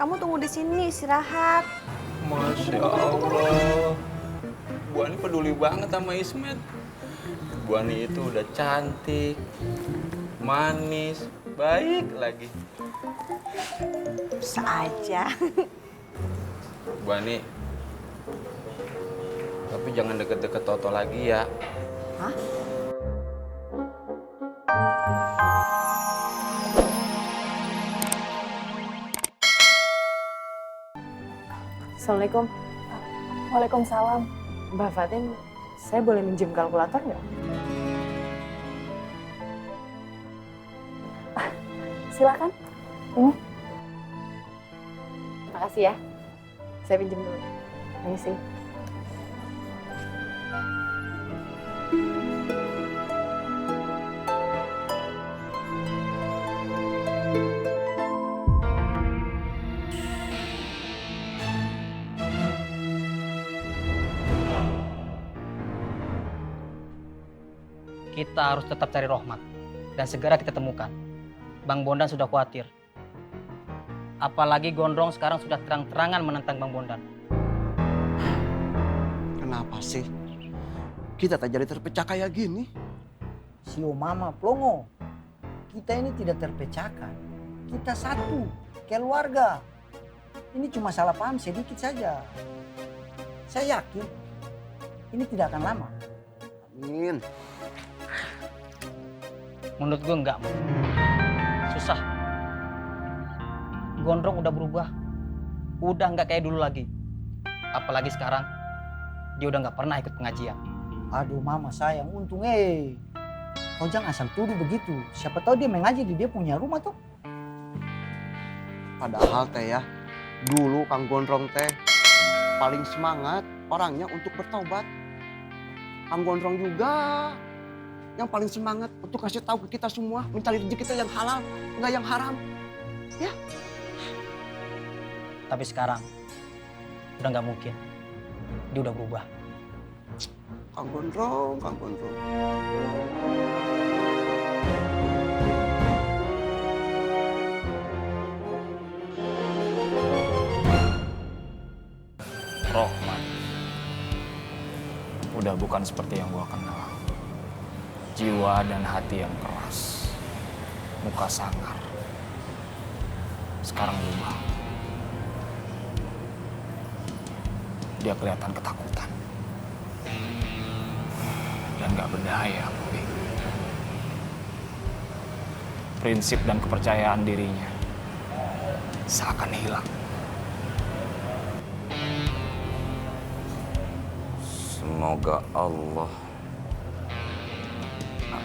Kamu tunggu di sini istirahat. Masya Allah. Bu Ani peduli banget sama Ismet. Bu Ani itu udah cantik, manis, baik lagi. Bisa aja. Bu Ani, tapi jangan deket-deket Toto lagi ya. Hah? Assalamualaikum. Waalaikumsalam. Mbak Fatin, saya boleh minjem kalkulator nggak? Silakan. Ini. Makasih ya. Saya pinjem dulu. Ini sih. Kita harus tetap cari Rohmat dan segera kita temukan. Bang Bondan sudah khawatir. Apalagi Gondrong sekarang sudah terang-terangan menentang Bang Bondan. Kenapa sih? Kita tak jadi terpecah kayak gini. Sio mama plongo. Kita ini tidak terpecahkan. Kita satu, keluarga. Ini cuma salah paham sedikit saja. Saya yakin ini tidak akan lama. Amin. Menurut gue enggak. Susah. Gondrong udah berubah. Udah nggak kayak dulu lagi. Apalagi sekarang, dia udah nggak pernah ikut pengajian. Aduh mama sayang, untung kau jangan asal tuduh begitu. Siapa tahu dia mengaji di dia punya rumah tuh. Padahal teh ya, dulu Kang Gondrong teh paling semangat orangnya untuk bertaubat. Kang Gondrong juga yang paling semangat untuk kasih tahu ke kita semua mencari rezeki kita yang halal, nggak yang haram. Ya. Tapi sekarang udah nggak mungkin. Dia udah berubah. Kang Gondrong, Kang Gondrong. Rohmat udah bukan seperti yang gua kenal. Jiwa dan hati yang keras, muka sangar. Sekarang berubah. Dia kelihatan ketakutan dan gak berdaya, Boy. Prinsip dan kepercayaan dirinya seakan hilang. Semoga Allah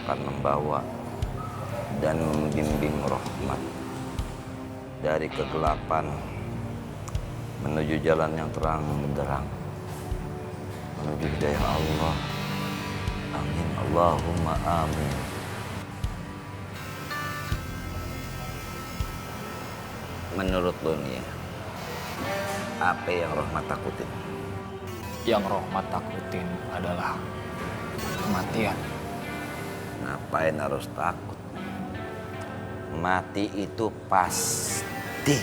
akan membawa dan membimbing Rohmat dari kegelapan menuju jalan yang terang benderang, menuju hidayah Allah. Amin. Allahumma amin. Menurut lo nih ya, apa yang Rohmat takutin? Yang Rohmat takutin adalah kematian. Ngapain harus takut? Mati itu pasti.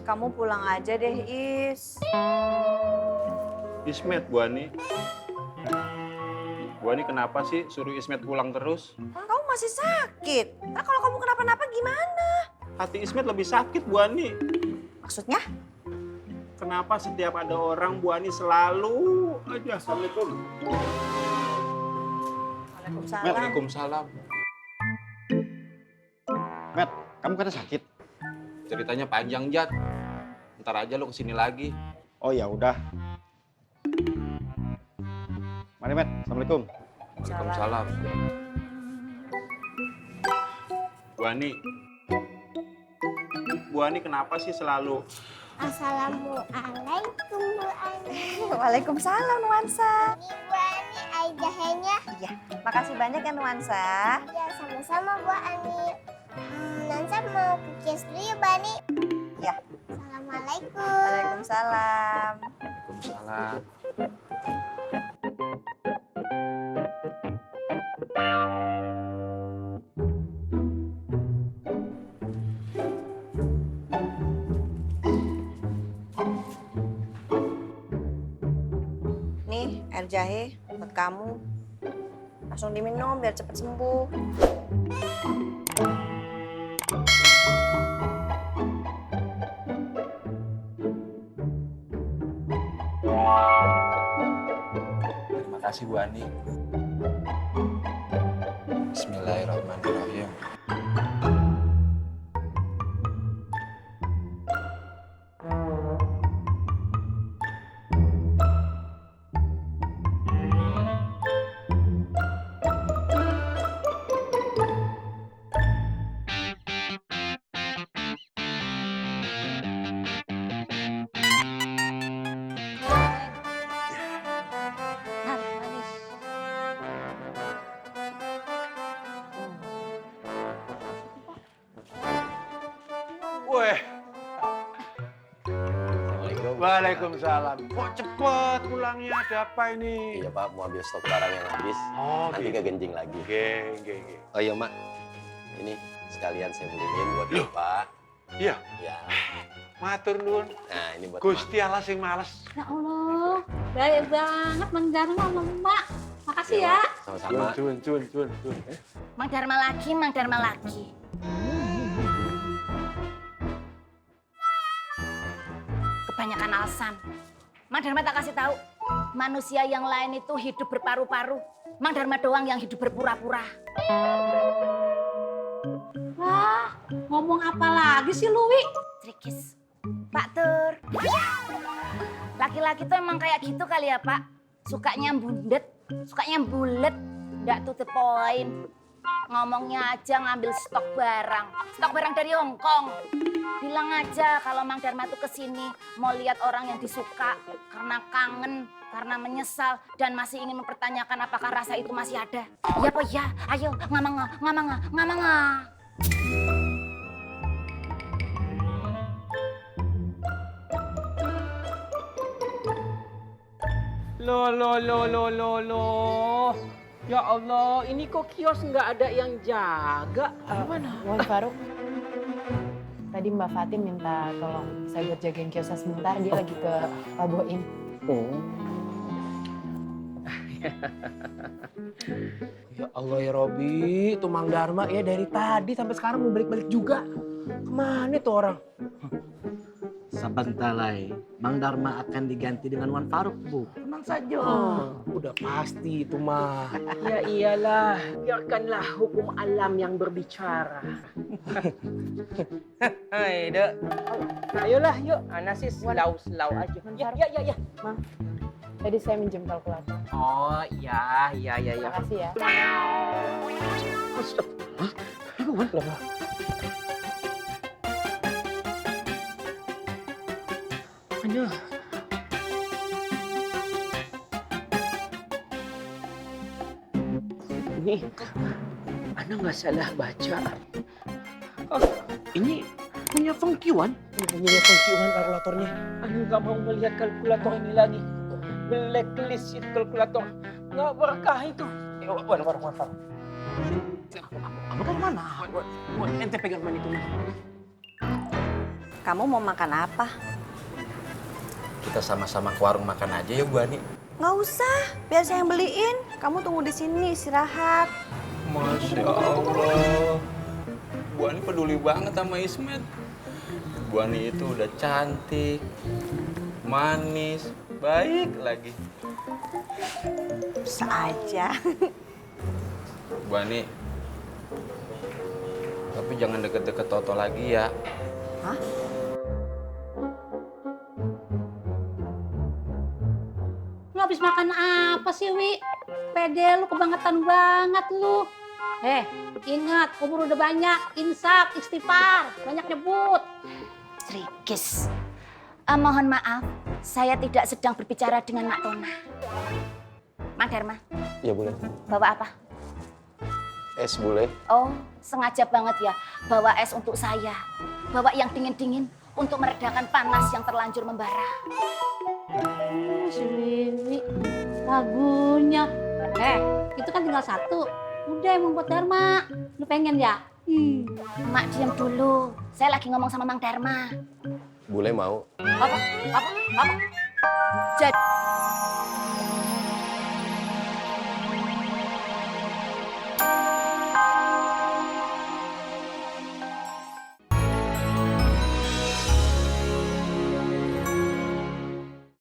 Kamu pulang aja deh, Is. Ismet, Bu Ani. Bu Ani kenapa sih suruh Ismet pulang terus? Kan kamu masih sakit. Nah, kalau kamu kenapa-napa gimana? Hati Ismet lebih sakit, Bu Ani. Maksudnya? Kenapa setiap ada orang Bu Ani selalu aja. Assalamualaikum. Waalaikumsalam. Waalaikumsalam. Met, kamu kata sakit? Ceritanya panjang, Jat. Ntar aja lo kesini lagi. Oh ya udah. Mari Met, assalamualaikum. Waalaikumsalam. Bu Ani. Bu Ani kenapa sih selalu? Assalamualaikum Bu Ani. Waalaikumsalam, Nuansa. Ini Bu Ani air jahenya. Iya, makasih banyak ya, Nuansa. Ya sama-sama Bu Ani. Nanti mau kukis dulu ya Bu Ani. Ya. Assalamualaikum. Waalaikumsalam. Waalaikumsalam. air jahe buat kamu. Langsung diminum biar cepet sembuh. Terima kasih Bu Ani. Bismillahirrahmanirrahim. Nah, manis. Weh. Waalaikumsalam. Kok cepet pulangnya? Ada apa ini? Iya Pak, mau ambil stok barang yang habis. Oh, Nanti gitu. kegenjing lagi. Oke. Oh iya Mak, ini sekalian saya beliin buat Bapak. Iya, Ya, matur nuwun. nah ini buat Gusti Allah sing males. Ya Allah, baik banget Mang Dharma sama Mak. Makasih ya. Mak. Sama-sama. Cun. Mang Dharma lagi, Mang Dharma lagi. Kebanyakan alasan. Mang Dharma tak kasih tahu, manusia yang lain itu hidup berparu-paru. Mang Dharma doang yang hidup berpura-pura. Wah, ngomong apa lagi sih Luwi? Trikis. Pak Tur. Laki-laki tuh emang kayak gitu kali ya Pak. Sukanya bundet, sukanya bulet, nggak to the point. Ngomongnya aja ngambil stok barang dari Hong Kong. Bilang aja kalau Mang Dharma tuh kesini mau lihat orang yang disuka karena kangen, karena menyesal dan masih ingin mempertanyakan apakah rasa itu masih ada. Ya po ya, ayo ngamang. Loh. Ya Allah, ini kok kios nggak ada yang jaga? Gimana? Wan Faruk, tadi Mbak Fatin minta tolong saya buat jagain kiosnya sebentar. Dia lagi ke Pak Boim. Ya Allah ya Robi, itu Mang Dharma ya dari tadi sampai sekarang mau balik-balik juga. Kemana tuh orang? Sebentar lagi, Mang Dharma akan diganti dengan Wan Faruk, Bu. Tenang saja. Udah pasti itu mah. Ya iyalah, biarkanlah hukum alam yang berbicara. Hai, Dek. Ayolah, yuk. Ana sih selau aja. Ya. Mang, tadi saya minjem kalkulator. Oh, iya. Makasih ya. Hah? Loh. Aduh. Ini, Ana nggak salah baca. Oh, ini punya Feng Qiuan? Punya Feng Qiuan kalkulatornya. Ana nggak mau melihat kalkulator ini lagi. Blacklist itu kalkulator. Nggak berkah itu. Waduh. Kamu dari mana? Ente pegang mana itu? Kamu mau makan apa? Kita sama-sama ke warung makan aja ya Bu Ani. Nggak usah, biar saya yang beliin. Kamu tunggu di sini istirahat. Masya Allah. Bu Ani peduli banget sama Ismet. Bu Ani itu udah cantik, manis, baik lagi. Bisa aja. Bu Ani, tapi jangan deket-deket Toto lagi ya. Hah? Lu habis makan apa sih, Wi? Pede lu kebangetan banget lu. Ingat, umur udah banyak, insaf, istighfar, banyak nyebut. Trikis. Mohon maaf, saya tidak sedang berbicara dengan Mak Tona. Mang Dharma, Ya boleh. bawa apa? Es boleh. Oh, sengaja banget ya bawa es untuk saya. Bawa yang dingin-dingin untuk meredakan panas yang terlanjur membara. Si Wiwi, lagunya. Itu kan tinggal satu. Udah emang buat Dharma. Lu pengen ya? Mak diam dulu. Saya lagi ngomong sama Mang Dharma. Boleh mau. Apa? Jadi